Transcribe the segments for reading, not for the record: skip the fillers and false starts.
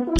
Welcome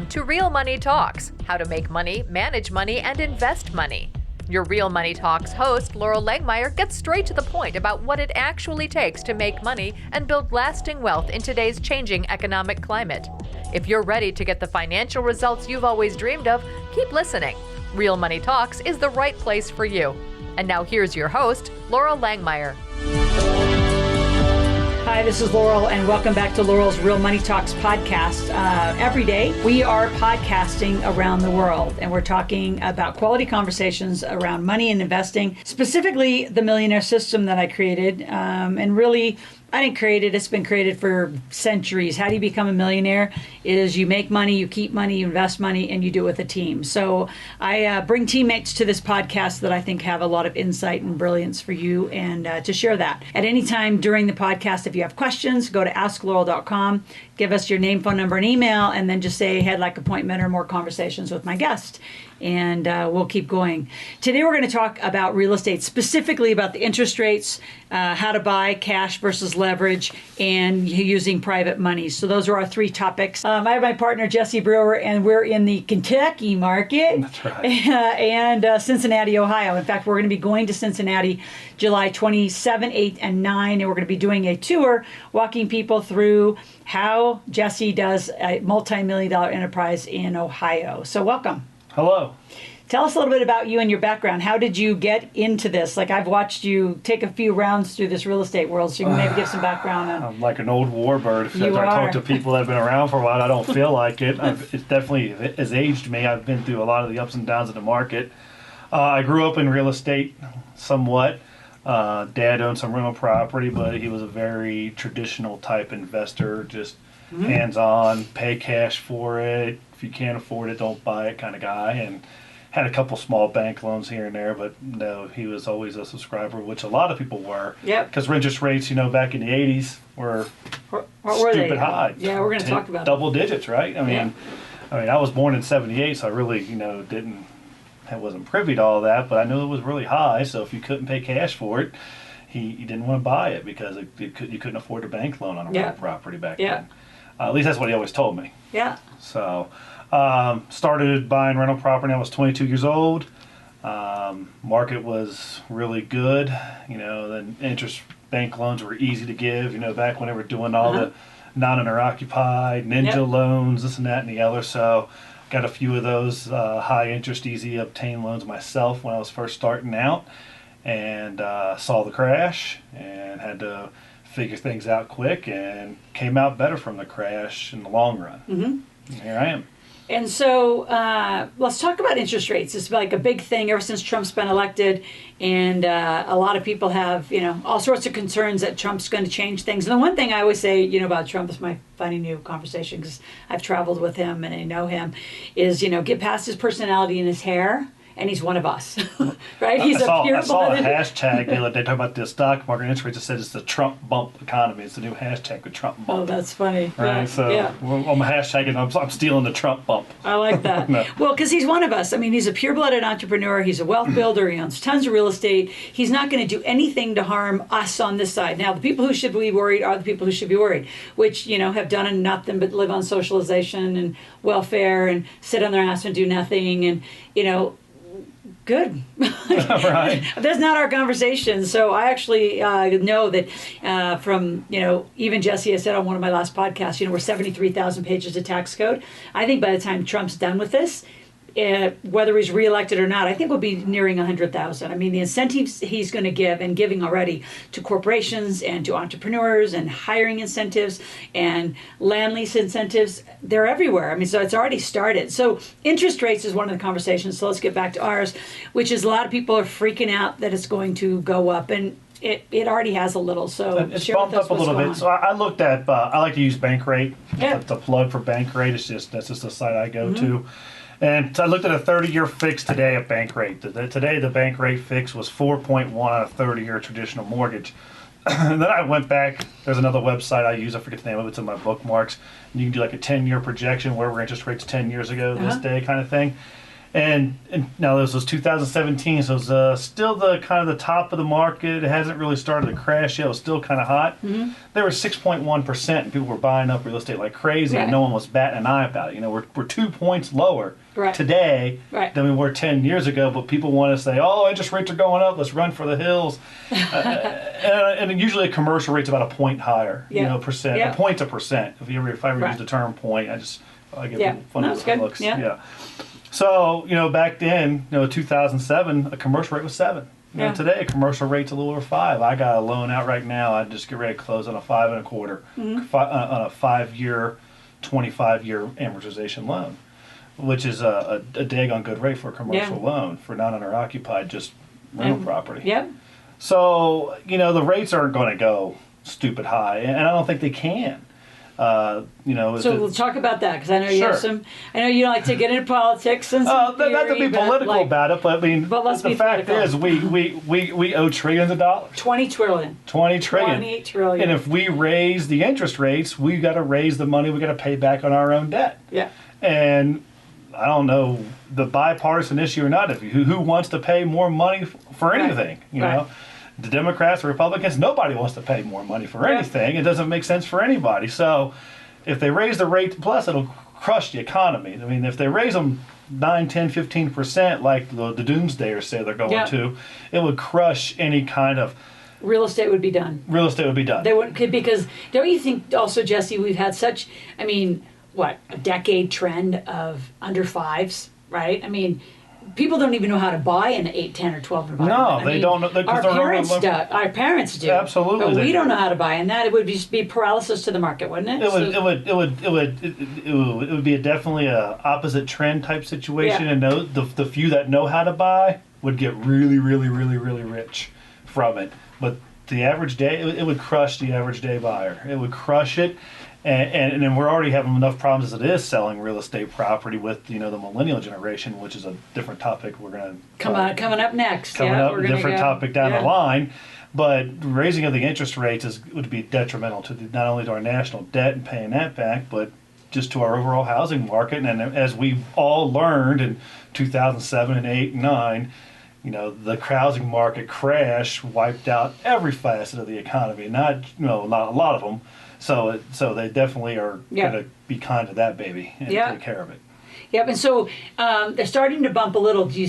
to Real Money Talks, how to make money, manage money, and invest money. Your Real Money Talks host, Laurel Langmeyer, gets straight to the point about what it actually takes to make money and build lasting wealth in today's changing economic climate. If you're ready to get the financial results you've always dreamed of, keep listening. Real Money Talks is the right place for you. And now here's your host, Laurel Langmeyer. Hi, this is Laurel, and welcome back to Laurel's Real Money Talks podcast. Every day, we are podcasting around the world, and we're talking about quality conversations around money and investing, specifically the millionaire system that I created. And really, I didn't create it. It's been created for centuries. How do you become a millionaire? Is you make money, you keep money, you invest money, and you do it with a team. So I bring teammates to this podcast that I think have a lot of insight and brilliance for you and to share that. At any time during the podcast, if you have questions, go to asklaurel.com, give us your name, phone number, and email, and then just say, "I'd like appointment or more conversations with my guest." And we'll keep going. Today we're going to talk about real estate, specifically about the interest rates, how to buy cash versus leverage, and using private money. So those are our three topics. I have my partner, Jessie Brewer, and we're in the Kentucky market. That's right. And Cincinnati, Ohio. In fact, we're going to be going to Cincinnati July 27, 8, and 9, and we're going to be doing a tour, walking people through how Jessie does a multi-million-dollar enterprise in Ohio. So welcome. Hello. Tell us a little bit about you and your background. How did you get into this? Like, I've watched you take a few rounds through this real estate world, so you can maybe give some background on. I'm like an old warbird. If I You talk are. to people that have been around for a while, I don't feel like it. It definitely has aged me. I've been through a lot of the ups and downs of the market. I grew up in real estate somewhat. Dad owned some rental property, but he was a very traditional type investor, just hands-on, pay cash for it. If you can't afford it, don't buy it kind of guy. And had a couple small bank loans here and there, but no, he was always a subscriber, which a lot of people were. Yep. Because interest rates, back in the 80s were What were stupid they? high. Yeah, we're going to talk about double digits, right? I mean, Yeah. I was born in '78, so I really, I wasn't privy to all that, but I knew it was really high. So if you couldn't pay cash for it, he didn't want to buy it because you couldn't afford a bank loan on a rental property back then. At least that's what he always told me. Yeah. So started buying rental property when I was 22 years old. Market was really good. The interest bank loans were easy to give, back when they were doing all the non-owner occupied, ninja loans, this and that and the other. So got a few of those high interest, easy to obtain loans myself when I was first starting out, and saw the crash and had to figure things out quick and came out better from the crash in the long run. Mm-hmm. Here I am. And so let's talk about interest rates. It's like a big thing ever since Trump's been elected. And a lot of people have, all sorts of concerns that Trump's going to change things. And the one thing I always say, about Trump is my funny new conversation, because I've traveled with him and I know him, is, get past his personality and his hair. And he's one of us, right? He's I saw a hashtag the other day talking about the stock market interest rates. It said it's the Trump bump economy. It's the new hashtag, the Trump bump. Oh, that's funny. Right, I'm a hashtag and I'm stealing the Trump bump. I like that. No. Well, because he's one of us. I mean, he's a pure-blooded entrepreneur. He's a wealth builder. He owns tons of real estate. He's not going to do anything to harm us on this side. Now, the people who should be worried are the people who should be worried, which, have done nothing but live on socialization and welfare and sit on their ass and do nothing and, good. Right. That's not our conversation. So I actually know that from, even Jessie has said on one of my last podcasts, we're 73,000 pages of tax code. I think by the time Trump's done with this, whether he's reelected or not, I think we'll be nearing 100,000. I mean, the incentives he's going to give and giving already to corporations and to entrepreneurs and hiring incentives and land lease incentives, they're everywhere. I mean, so it's already started. So interest rates is one of the conversations. So let's get back to ours, which is a lot of people are freaking out that it's going to go up. And it already has a little. So it's bumped up a little bit. So I looked at, I like to use Bankrate. Yeah. The plug for Bankrate. That's just the site I go to. And I looked at a 30-year fix today at Bankrate. Today, the Bankrate fix was 4.1 on a 30-year traditional mortgage. And then I went back. There's another website I use. I forget the name of it. It's in my bookmarks. And you can do like a 10-year projection. Where were interest rates 10 years ago this day kind of thing. And now this was 2017, so it's still the kind of the top of the market. It hasn't really started to crash yet. It was still kind of hot. Mm-hmm. There was 6.1%, and people were buying up real estate like crazy, and no one was batting an eye about it. You know, we're 2 points lower today than we were 10 years ago, but people want to say, oh, interest rates are going up, let's run for the hills. And usually a commercial rate's about a point higher, you know, percent. A point's a percent. If I ever use the term point, I get people funny looks. Yeah. So, you know, back then, you know, 2007, a commercial rate was 7. You know, today a commercial rate's a little over 5. I got a loan out right now. I just get ready to close on a 5 1/4 on a 5-year, 25-year amortization loan, which is a daggone good rate for a commercial loan for non-owner occupied, just rental property. So, you know, the rates aren't going to go stupid high, and I don't think they can. You know, so we'll talk about that because I know you have some. I know you don't like to get into politics and some theory, not to be political about it, but I mean, the fact is, we owe trillions of dollars. 20 trillion. 20 trillion. 20 trillion. And if we raise the interest rates, we got to raise the money we got to pay back on our own debt. And I don't know the bipartisan issue or not. If who wants to pay more money for anything, you know. The Democrats, the Republicans, nobody wants to pay more money for anything. It doesn't make sense for anybody. So if they raise the rate, plus it'll crush the economy. I mean, if they raise them 9, 10, 15% like the doomsdayers say they're going to, it would crush any kind of... Real estate would be done. Real estate would be done. They would, because don't you think also, Jesse, we've had such, I mean, a decade trend of under 5s, right? I mean... People don't even know how to buy an 8, 10, or 12 environment. No, they don't. Our parents do. Absolutely, but we don't know how to buy, and that it would just be paralysis to the market, wouldn't it? It would be definitely a opposite trend type situation, and the few that know how to buy would get really, really, really, really rich from it. But the average day, it would crush the average day buyer. It would crush it. And then we're already having enough problems as it is selling real estate property with, you know, the millennial generation, which is a different topic we're going to coming up next. Coming up, a different topic down the line. But raising of the interest rates would be detrimental to not only to our national debt and paying that back, but just to our overall housing market. And as we've all learned in 2007 and 8 and 9, you know, the housing market crash wiped out every facet of the economy. Not a lot of them. So they definitely are going to be kind to that baby and take care of it. Yep. And so they're starting to bump a little. Do you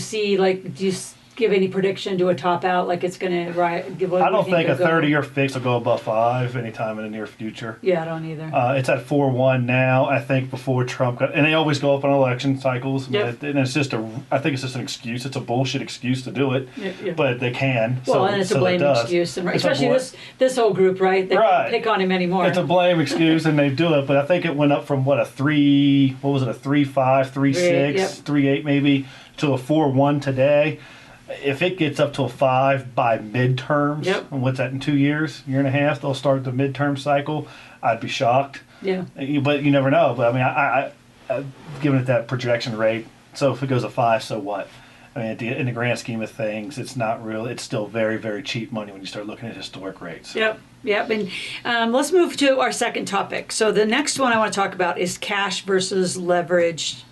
give any prediction to a top out like it's going to rise? I don't think a 30-year fix will go above 5 anytime in the near future. Yeah, I don't either. It's at 4.1 now. I think before Trump got, and they always go up on election cycles. And it's just I think it's just an excuse. It's a bullshit excuse to do it, but they can. Well, and it's a blame excuse, and especially this whole group, right? They can't pick on him anymore. It's a blame excuse, and they do it. But I think it went up from a 3.5, 3.6, 3.8 maybe to a 4.1 today. If it gets up to a 5 by midterms, and what's that, in 2 years, year and a half, they'll start the midterm cycle, I'd be shocked. Yeah. But you never know. But I mean, I given it that projection rate, so if it goes a 5, so what? I mean, in the grand scheme of things, it's not real. It's still very, very cheap money when you start looking at historic rates. Yep. And let's move to our second topic. So the next one I want to talk about is cash versus leverage,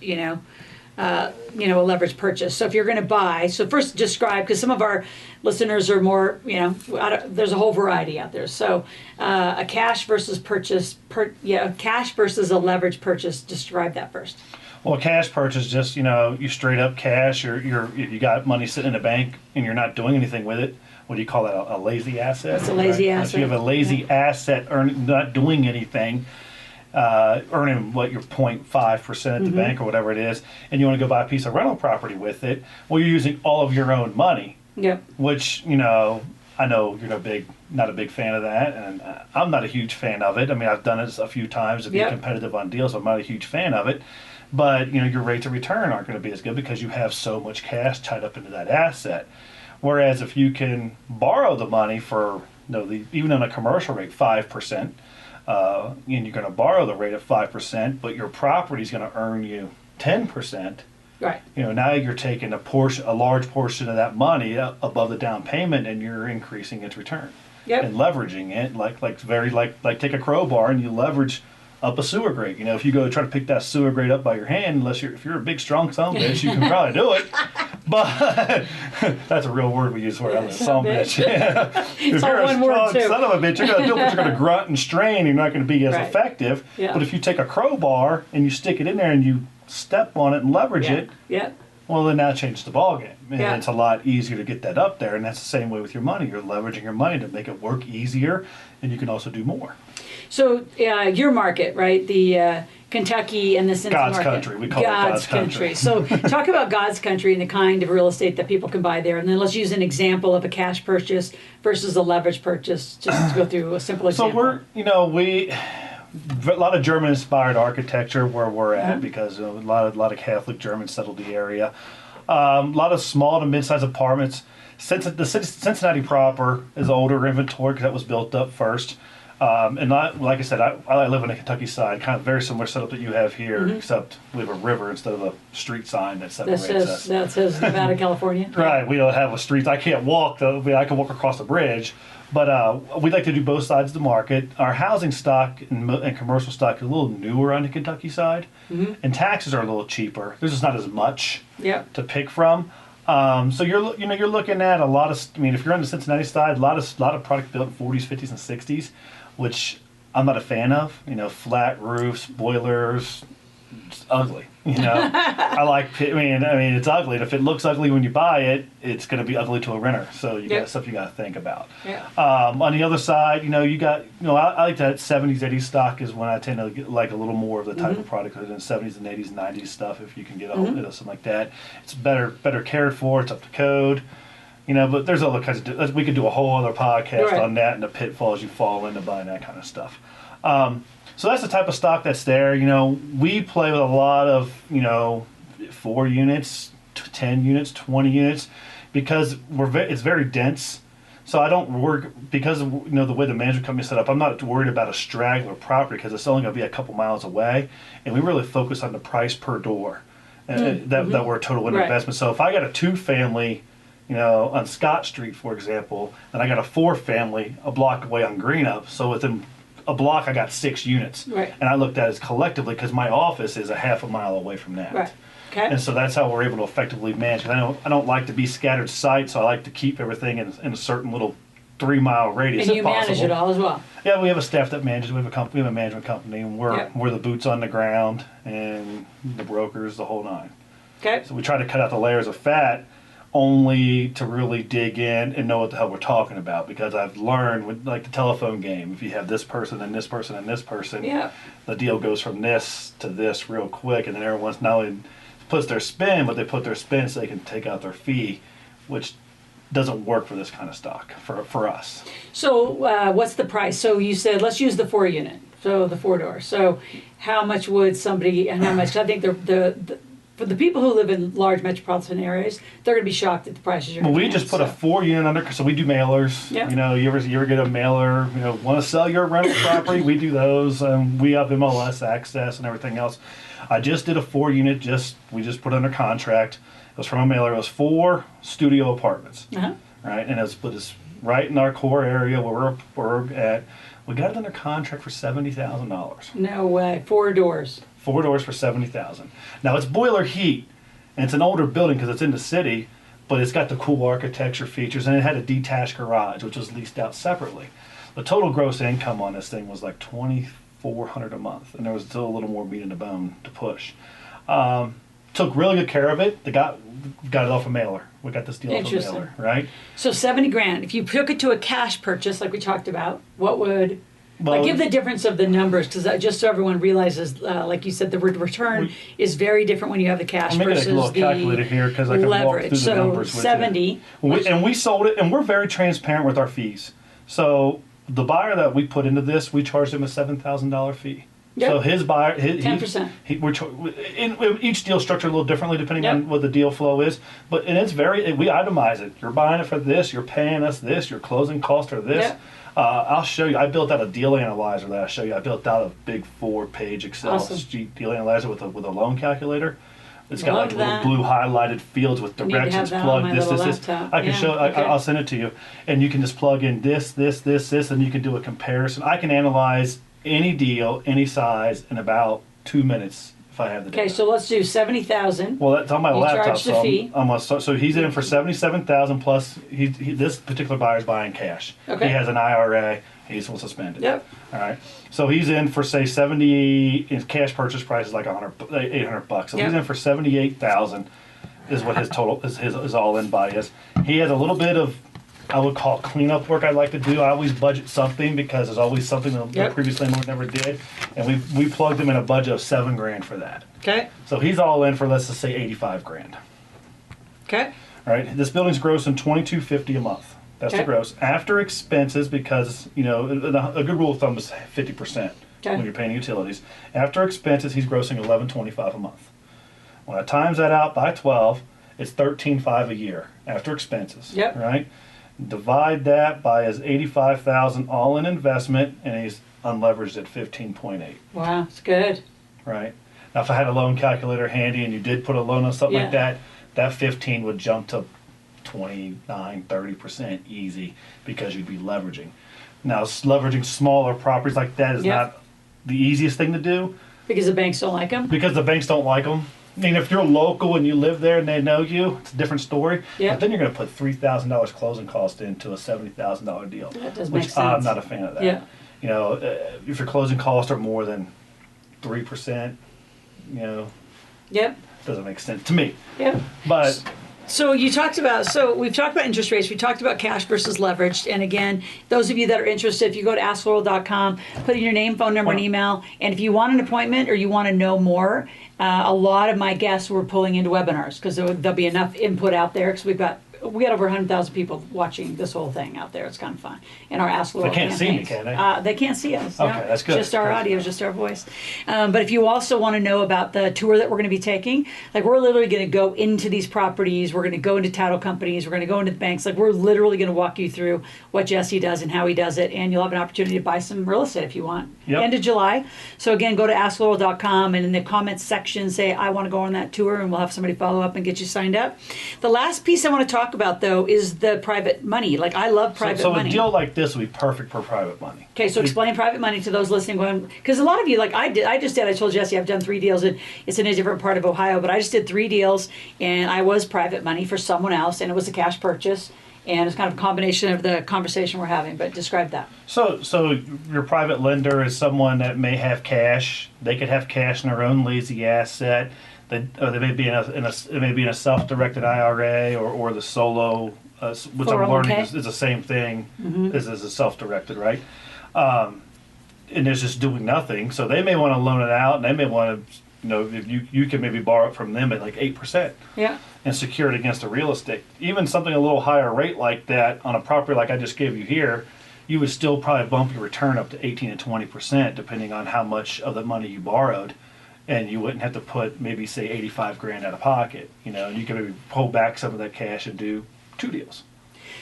a leverage purchase. So if you're going to buy, so first describe, because some of our listeners are more, there's a whole variety out there. So a cash versus purchase, cash versus a leverage purchase, describe that first. Well, a cash purchase, just, you straight up cash, you got money sitting in a bank and you're not doing anything with it. What do you call that? A lazy asset? It's a lazy asset. So you have a lazy asset, not doing anything. Earning your 0.5% at the bank or whatever it is, and you want to go buy a piece of rental property with it, well, you're using all of your own money. Yep. Which, I know you're not a big fan of that, and I'm not a huge fan of it. I mean, I've done it a few times to be competitive on deals, so I'm not a huge fan of it. But, your rates of return aren't going to be as good because you have so much cash tied up into that asset. Whereas if you can borrow the money for, even on a commercial rate, 5%, and you're going to borrow the rate of 5%, but your property is going to earn you 10%. Right. Now you're taking a large portion of that money above the down payment, and you're increasing its return. Yep. and leveraging it, like take a crowbar and you leverage up a sewer grate. You know, if you go try to pick that sewer grate up by your hand, if you're a big strong son of a bitch, you can probably do it. But that's a real word we use for it, son of a bitch. Yeah. If you're a strong son of a bitch, you're gonna do it, but you're gonna grunt and strain. You're not gonna be as effective. Yeah. But if you take a crowbar and you stick it in there and you step on it and leverage it. Yeah. Well, then that changes the ballgame. And it's a lot easier to get that up there. And that's the same way with your money. You're leveraging your money to make it work easier, and you can also do more. So your market, right? The Kentucky and the Cincinnati God's market. country. We call it God's country. So talk about God's country and the kind of real estate that people can buy there. And then let's use an example of a cash purchase versus a leverage purchase, just to go through a simple example. So a lot of German-inspired architecture where we're at because a lot of Catholic Germans settled the area. A lot of small to mid-sized apartments. Cincinnati proper is older inventory because that was built up first. Like I said, I live on the Kentucky side, kind of very similar setup that you have here, except we have a river instead of a street sign that separates us. That says Nevada, California. Right, we don't have a street. I can't walk though. I can walk across the bridge. But we like to do both sides of the market. Our housing stock and commercial stock is a little newer on the Kentucky side, and taxes are a little cheaper. There's just not as much to pick from. So you're looking at a lot of. I mean, if you're on the Cincinnati side, a lot of product built in 40s, 50s, and 60s, which I'm not a fan of. You know, flat roofs, boilers. It's ugly. You know, I mean, it's ugly. And if it looks ugly when you buy it, it's going to be ugly to a renter. So you got stuff you got to think about. Yeah. On the other side, you got, I like that 70s, 80s stock is when I tend to like a little more of the type of product than 70s and 80s and 90s stuff. If you can get something like that, it's better cared for. It's up to code. But there's other kinds of. We could do a whole other podcast on that and the pitfalls you fall into buying that kind of stuff. So that's the type of stock that's there. We play with a lot of, 4 units, 10 units, 20 units, because it's very dense. So I don't work, because of, the way the management company is set up, I'm not worried about a straggler property because it's only going to be a couple miles away. And we really focus on the price per door that we're a total investment. So if I got a 2-family, on Scott Street, for example, and I got a 4-family a block away on Greenup, so within a block I got 6 units, and I looked at it as collectively because my office is a half a mile away from that, and so that's how we're able to effectively manage. I don't like to be scattered sites, so I like to keep everything in a certain little 3-mile radius. And you manage it all as well. Yeah, we have a staff that manages. We have a management company, and we're the boots on the ground and the brokers, the whole nine. Okay. So we try to cut out the layers of fat only to really dig in and know what the hell we're talking about, because I've learned with like the telephone game, if you have this person and this person and this person, the deal goes from this to this real quick, and then everyone's not only puts their spin, but they put their spin so they can take out their fee, which doesn't work for this kind of stock for us. So what's the price? So you said let's use the 4 unit, so the 4 door. So how much would somebody, and how much? I think for the people who live in large metropolitan areas, they're going to be shocked at the prices you're going to we just put a 4 unit under, so we do mailers. Yep. You ever get a mailer, want to sell your rental property? We do those. We have MLS access and everything else. I just did a 4 unit, we just put under contract. It was from a mailer. It was 4 studio apartments, right? And it's right in our core area where we're at. We got it under contract for $70,000. No way. 4 doors. 4 doors for $70,000. Now it's boiler heat, and it's an older building because it's in the city, but it's got the cool architecture features, and it had a detached garage, which was leased out separately. The total gross income on this thing was like $2,400 a month, and there was still a little more meat in the bone to push. Took really good care of it. They got it off a mailer. We got this deal off a mailer, right? So $70,000. If you took it to a cash purchase, like we talked about, what would? Give the difference of the numbers, because just so everyone realizes, like you said, the return is very different when you have the cash versus the leverage. Calculator here because I can walk through the numbers with 70. And we sold it, and we're very transparent with our fees. So the buyer that we put into this, we charged him a $7,000 fee. Yep. So his buyer, 10%. Each deal structured a little differently depending on what the deal flow is. But we itemize it. You're buying it for this. You're paying us this. Your closing costs are this. Yep. I'll show you. I built out a deal analyzer that I'll show you. I built out a big 4-page Excel sheet deal analyzer with a loan calculator. It's got Love like little that. blue highlighted fields with I need to have directions. that on Plug my this, little this, this. laptop. I can Yeah, show. okay. I'll send it to you, and you can just plug in this, and you can do a comparison. I can analyze any deal, any size, in about 2 minutes if I have the data. Okay, so let's do 70,000. Well, that's on my You laptop. charge the So fee. so he's in for 77,000 plus. This particular buyer's buying cash. Okay. He has an IRA. He will suspend it. Yep. All right. So he's in for say 70. His cash purchase price is like $800. So Yep. he's in for 78,000. Is what his total his all in buy is. He has a little bit of, I would call, cleanup work I like to do. I always budget something because there's always something the Yep. previous landlord never did, and we plugged him in a budget of $7,000 for that. Okay. So he's all in for, let's just say, $85,000. Okay. All right. This building's grossing $2,250 a month. That's Okay. the gross after expenses, because a good rule of thumb is 50% Okay. when you're paying utilities. After expenses, he's grossing $1,125 a month. When I times that out by 12, it's $13,500 a year after expenses. Yep. Right. Divide that by his $85,000 all in investment, and he's unleveraged at 15.8. Wow, it's good. Right. Now, if I had a loan calculator handy and you did put a loan on something like Yeah. that 15 would jump to 29-30% easy, because you'd be leveraging. Now, leveraging smaller properties like that is Yeah. not the easiest thing to do, Because the banks don't like them? because the banks don't like them. I mean, if you're local and you live there and they know you, it's a different story. Yeah. But then you're going to put $3,000 closing cost into a $70,000 deal, That does which make I'm sense. not a fan of that. Yeah. If your closing costs are more than 3%, Yep. doesn't make sense to me. Yep. But So we've talked about interest rates, we talked about cash versus leveraged, and again, those of you that are interested, if you go to asklaurel.com, put in your name, phone number, and email, and if you want an appointment or you want to know more, a lot of my guests were pulling into webinars because there'll be enough input out there, because we got over 100,000 people watching this whole thing out there. It's kind of fun. And our Ask Laurel They can't see me, campaigns. can they? They can't see us. Okay, that's good. Just our Good. audio, just our voice. But if you also want to know about the tour that we're going to be taking, like we're literally going to go into these properties. We're going to go into title companies. We're going to go into the banks. Like we're literally going to walk you through what Jesse does and how he does it. And you'll have an opportunity to buy some real estate if you want. Yep. End of July. So again, go to asklaurel.com and in the comments section, say, I want to go on that tour, and we'll have somebody follow up and get you signed up. The last piece I want to talk about, though, is the private money. Like I love private so money. a deal like this would be perfect for private money. Okay, so explain private money to those listening, because a lot of you, like I told Jesse I've done 3 deals, and it's in a different part of Ohio, but I just did 3 deals, and I was private money for someone else, and it was a cash purchase, and it's kind of a combination of the conversation we're having, but describe that. So your private lender is someone that may have cash. They could have cash in their own lazy asset. They may be in a self-directed IRA or the solo, which I'm 401k. learning is the same thing as a self-directed, right? And it's just doing nothing. So they may want to loan it out, and they may want to, if you can maybe borrow it from them at like 8%. Yeah. And secure it against a real estate. Even something a little higher rate like that on a property like I just gave you here, you would still probably bump your return up to 18 to 20%, depending on how much of the money you borrowed. And you wouldn't have to put maybe say $85,000 out of pocket, and you can maybe pull back some of that cash and do 2 deals.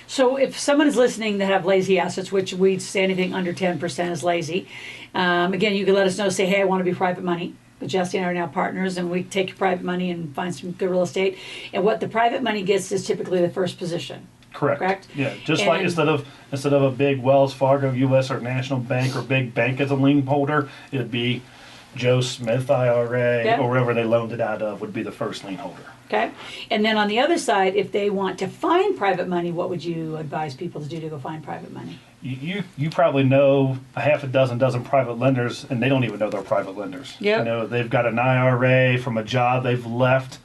So if someone is listening that have lazy assets, which we'd say anything under 10% is lazy, again, you can let us know, say, hey, I want to be private money. But Jesse and I are now partners, and we take your private money and find some good real estate. And what the private money gets is typically the first position. Correct. Yeah, just like instead of a big Wells Fargo, U.S. or National Bank or big bank as a lien holder, it'd be Joe Smith IRA, Yep. or wherever they loaned it out of would be the first lien holder. Okay. And then on the other side, if they want to find private money, what would you advise people to do to go find private money? You probably know a half a dozen private lenders, and they don't even know they're private lenders. Yep. They've got an IRA from a job they've left,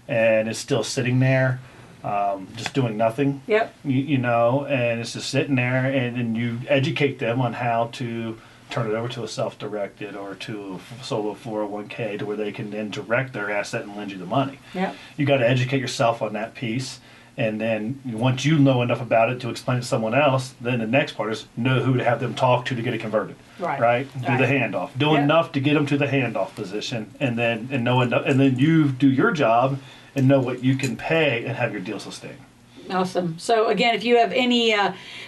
and it's still sitting there, just doing nothing. Yep. And it's just sitting there, and then you educate them on how to turn it over to a self-directed or to a solo 401k, to where they can then direct their asset and lend you the money. Yep. You got to educate yourself on that piece. And then once you know enough about it to explain it to someone else, then the next part is know who to have them talk to get it converted. Right. Do the handoff. Do Yep. enough to get them to the handoff position, and know enough, and then you do your job and know what you can pay and have your deal sustain. Awesome. So again, if you have any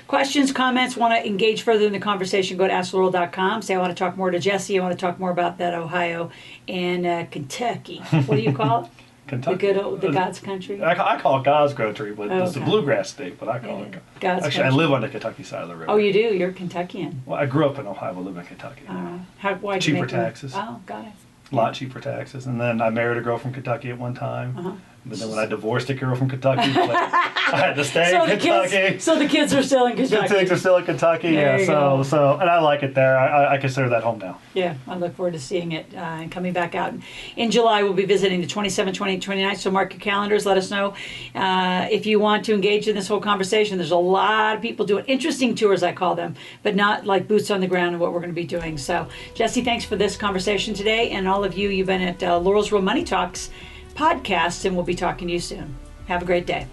questions, comments, want to engage further in the conversation, go to asklaurel.com. Say, I want to talk more to Jesse. I want to talk more about that Ohio and Kentucky. What do you call it? Kentucky. The good old, the God's country? I call it God's country, but it's a Okay. bluegrass state, but I call it God's Actually, country. I live on the Kentucky side of the river. Oh, you do? You're a Kentuckian. Well, I grew up in Ohio, but live in Kentucky. Why'd you Cheaper make the move? taxes. Oh, got it. A lot cheaper taxes. And then I married a girl from Kentucky at one time. Uh-huh. But then when I divorced a girl from Kentucky, I had to stay in The Kentucky. so the kids are still in The Kentucky. kids are still in Kentucky, There yeah. you go. So, and I like it there. I consider that home now. Yeah, I look forward to seeing it and coming back out. In July, we'll be visiting the 27th, 28th, 29th, so mark your calendars. Let us know if you want to engage in this whole conversation. There's a lot of people doing interesting tours, I call them, but not like boots on the ground and what we're going to be doing. So, Jessie, thanks for this conversation today. And all of you, you've been at Laurel's Real Money Talks podcast, and we'll be talking to you soon. Have a great day.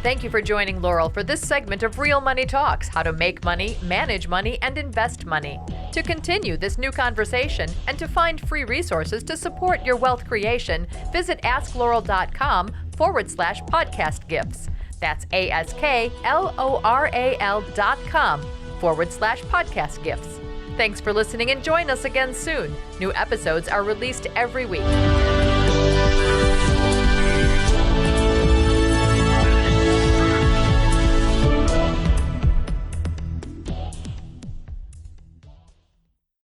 Thank you for joining Laurel for this segment of Real Money Talks, how to make money, manage money, and invest money. To continue this new conversation and to find free resources to support your wealth creation, visit asklaural.com/podcast gifts. That's ASKLORAL.com/podcast gifts. Thanks for listening and join us again soon. New episodes are released every week.